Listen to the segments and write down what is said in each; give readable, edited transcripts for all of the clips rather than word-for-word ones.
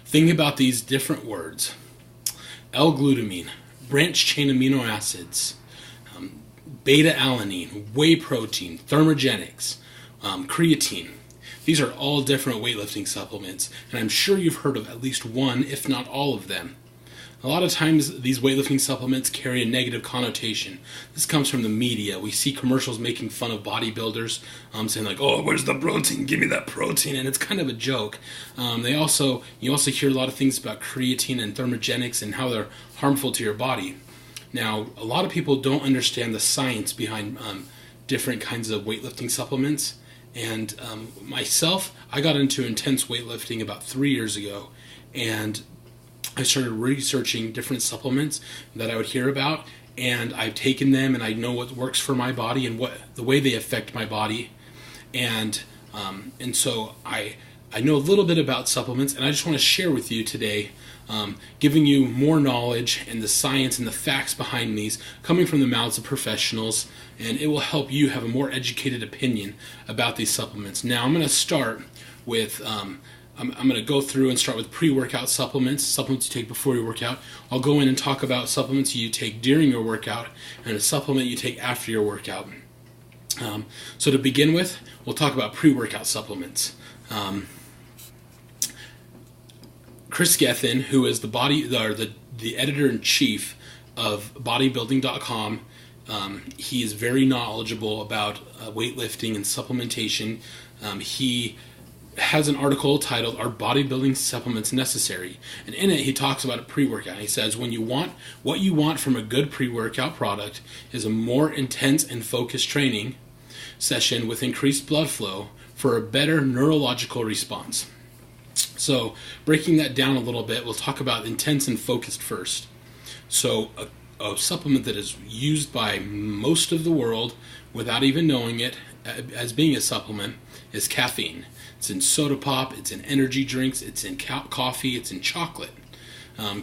Think about these different words: L-glutamine, branched chain amino acids, beta-alanine, whey protein, thermogenics, creatine. These are all different weightlifting supplements, and I'm sure you've heard of at least one, if not all of them. A lot of times these weightlifting supplements carry a negative connotation. This comes from the media. We see commercials making fun of bodybuilders, saying like, "Oh, where's the protein? Give me that protein!" And it's kind of a joke. You also hear a lot of things about creatine and thermogenics and how they're harmful to your body. Now, a lot of people don't understand the science behind different kinds of weightlifting supplements. And myself, I got into intense weightlifting about 3 years ago, and I started researching different supplements that I would hear about, and I've taken them, and I know what works for my body and what the way they affect my body, and so I know a little bit about supplements, and I just want to share with you today, giving you more knowledge and the science and the facts behind these, coming from the mouths of professionals, and it will help you have a more educated opinion about these supplements. Now, I'm going to start with I'm going to go through and start with pre-workout supplements you take before your workout. I'll go in and talk about supplements you take during your workout and a supplement you take after your workout. So to begin with, we'll talk about pre-workout supplements. Chris Gethin, who is the editor-in-chief of bodybuilding.com, he is very knowledgeable about weightlifting and supplementation. He has an article titled "Are Bodybuilding Supplements Necessary?" And in it he talks about a pre-workout. He says what you want from a good pre-workout product is a more intense and focused training session with increased blood flow for a better neurological response. So breaking that down a little bit, we'll talk about intense and focused first. So a supplement that is used by most of the world without even knowing it as being a supplement is caffeine. It's in soda pop, it's in energy drinks, it's in coffee, it's in chocolate.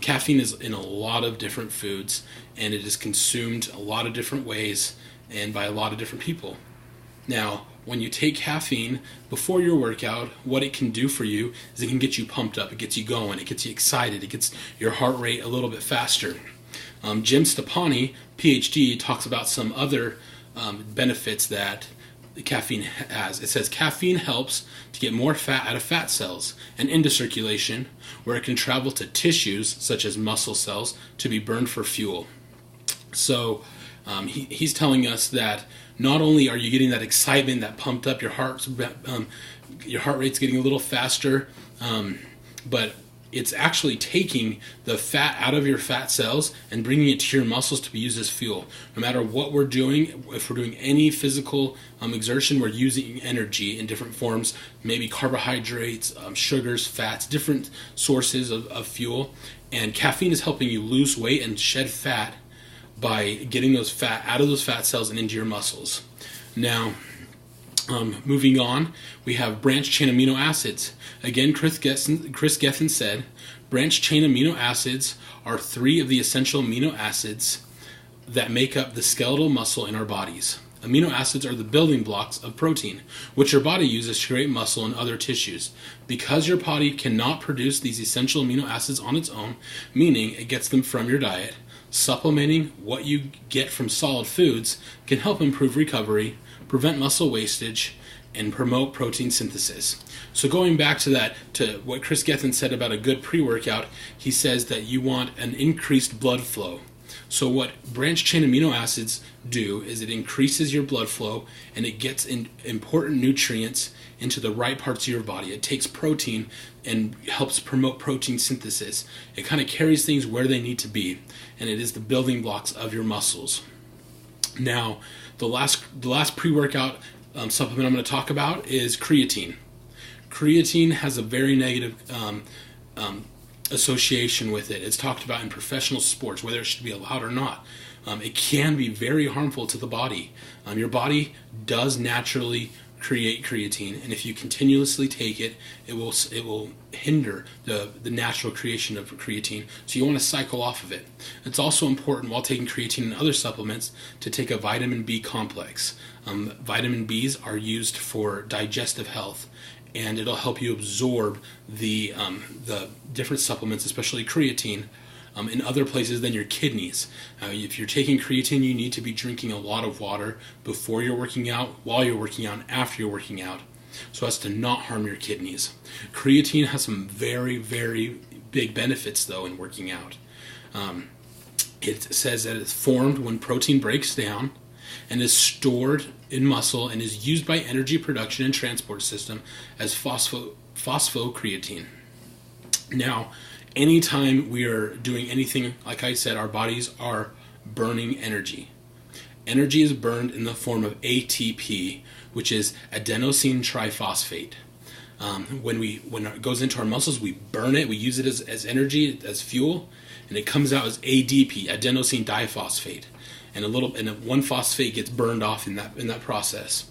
Caffeine is in a lot of different foods, and it is consumed a lot of different ways and by a lot of different people. Now, when you take caffeine before your workout, what it can do for you is it can get you pumped up, it gets you going, it gets you excited, it gets your heart rate a little bit faster. Jim Stoppani, PhD, talks about some other benefits that caffeine has. It says caffeine helps to get more fat out of fat cells and into circulation, where it can travel to tissues such as muscle cells to be burned for fuel. So he's telling us that not only are you getting that excitement, that pumped up, your heart rate's getting a little faster, but it's actually taking the fat out of your fat cells and bringing it to your muscles to be used as fuel. No matter what we're doing, if we're doing any physical exertion, we're using energy in different forms, maybe carbohydrates, sugars, fats, different sources of fuel. And caffeine is helping you lose weight and shed fat by getting those fat out of those fat cells and into your muscles. Now, moving on, we have branched chain amino acids. Again, Chris Gethin said, branched chain amino acids are 3 of the essential amino acids that make up the skeletal muscle in our bodies. Amino acids are the building blocks of protein, which your body uses to create muscle and other tissues. Because your body cannot produce these essential amino acids on its own, meaning it gets them from your diet, supplementing what you get from solid foods can help improve recovery, prevent muscle wastage, and promote protein synthesis. So going back to what Chris Gethin said about a good pre-workout, he says that you want an increased blood flow. So what branched chain amino acids do is it increases your blood flow and it gets important nutrients into the right parts of your body. It takes protein and helps promote protein synthesis. It kind of carries things where they need to be, and it is the building blocks of your muscles. Now, the last pre-workout supplement I'm going to talk about is creatine. Creatine has a very negative association with it. It's talked about in professional sports, whether it should be allowed or not. It can be very harmful to the body. Your body does naturally create creatine, and if you continuously take it, it will hinder the natural creation of creatine. So you want to cycle off of it. It's also important while taking creatine and other supplements to take a vitamin B complex. Vitamin Bs are used for digestive health, and it'll help you absorb the different supplements, especially creatine, in other places than your kidneys. If you're taking creatine, you need to be drinking a lot of water before you're working out, while you're working out, and after you're working out, so as to not harm your kidneys. Creatine has some very, very big benefits, though, in working out. It says that it's formed when protein breaks down and is stored in muscle and is used by energy production and transport system as phosphocreatine. Now, anytime we are doing anything, like I said, our bodies are burning energy. Energy is burned in the form of ATP, which is adenosine triphosphate. When it goes into our muscles, we burn it, we use it as energy, as fuel, and it comes out as ADP, adenosine diphosphate. And one phosphate gets burned off in that process.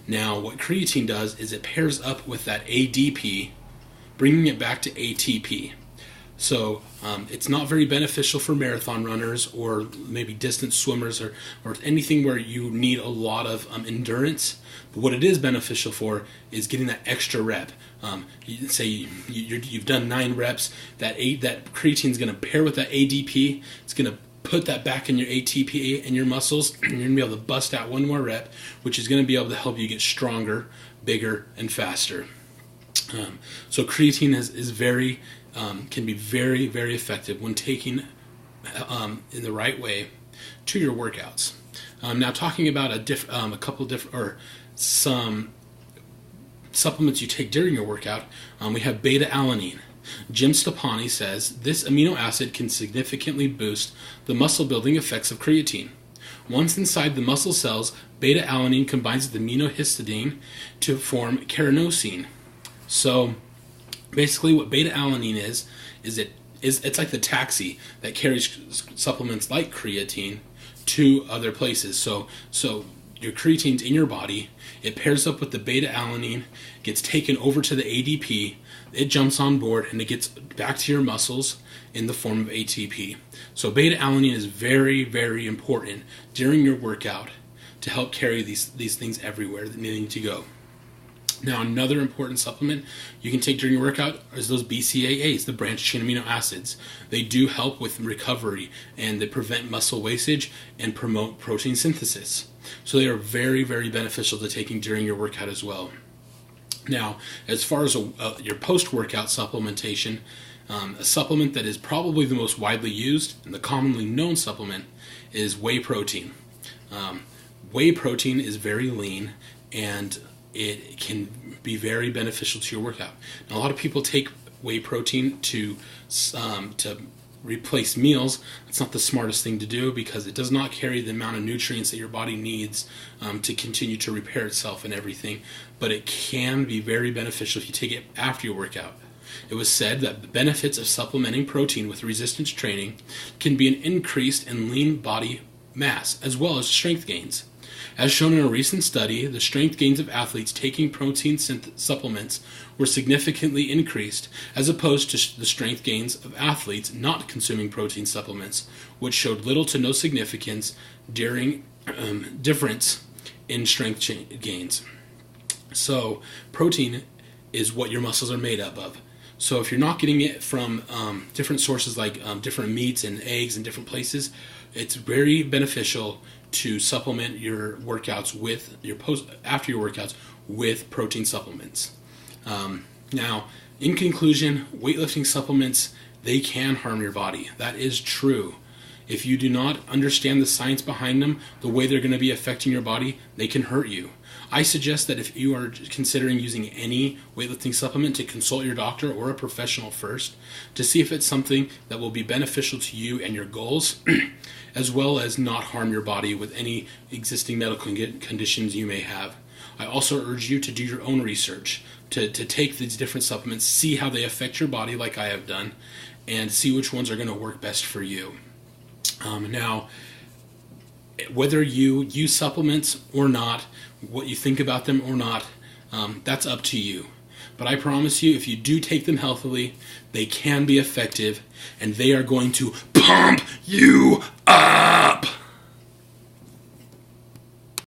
Now, what creatine does is it pairs up with that ADP, bringing it back to ATP. So it's not very beneficial for marathon runners or maybe distance swimmers or anything where you need a lot of endurance. But what it is beneficial for is getting that extra rep. Say you've done 9 reps, that creatine is going to pair with that ADP. It's going to put that back in your ATP in your muscles, and you're going to be able to bust out one more rep, which is going to be able to help you get stronger, bigger, and faster. So creatine is very can be very, very effective when taken in the right way to your workouts. Now, talking about a couple different or some supplements you take during your workout, we have beta-alanine. Jim Stoppani says this amino acid can significantly boost the muscle building effects of creatine. Once inside the muscle cells, beta-alanine combines with aminohistidine to form carnosine. So basically what beta-alanine is it's like the taxi that carries supplements like creatine to other places. So your creatine's in your body, it pairs up with the beta-alanine, gets taken over to the ADP, it jumps on board, and it gets back to your muscles in the form of ATP. So beta-alanine is very, very important during your workout to help carry these things everywhere that they need to go. Now, another important supplement you can take during your workout is those BCAAs, the branched chain amino acids. They do help with recovery, and they prevent muscle wastage and promote protein synthesis. So they are very, very beneficial to taking during your workout as well. Now, as far as your post-workout supplementation, a supplement that is probably the most widely used and the commonly known supplement is whey protein. Whey protein is very lean, and it can be very beneficial to your workout. Now, a lot of people take whey protein to replace meals. It's not the smartest thing to do because it does not carry the amount of nutrients that your body needs to continue to repair itself and everything. But it can be very beneficial if you take it after your workout. It was said that the benefits of supplementing protein with resistance training can be an increase in lean body mass as well as strength gains. As shown in a recent study, the strength gains of athletes taking protein supplements were significantly increased as opposed to the strength gains of athletes not consuming protein supplements, which showed little to no significance during difference in strength gains. So protein is what your muscles are made up of. So if you're not getting it from different sources like different meats and eggs and different places, it's very beneficial to supplement your workouts with after your workouts with protein supplements. Now, in conclusion, weightlifting supplements, they can harm your body. That is true. If you do not understand the science behind them, the way they're going to be affecting your body, they can hurt you. I suggest that if you are considering using any weightlifting supplement, to consult your doctor or a professional first to see if it's something that will be beneficial to you and your goals, as well as not harm your body with any existing medical conditions you may have. I also urge you to do your own research, to take these different supplements, see how they affect your body like I have done, and see which ones are going to work best for you. Now, whether you use supplements or not, what you think about them or not, that's up to you. But I promise you, if you do take them healthily, they can be effective, and they are going to pump you up.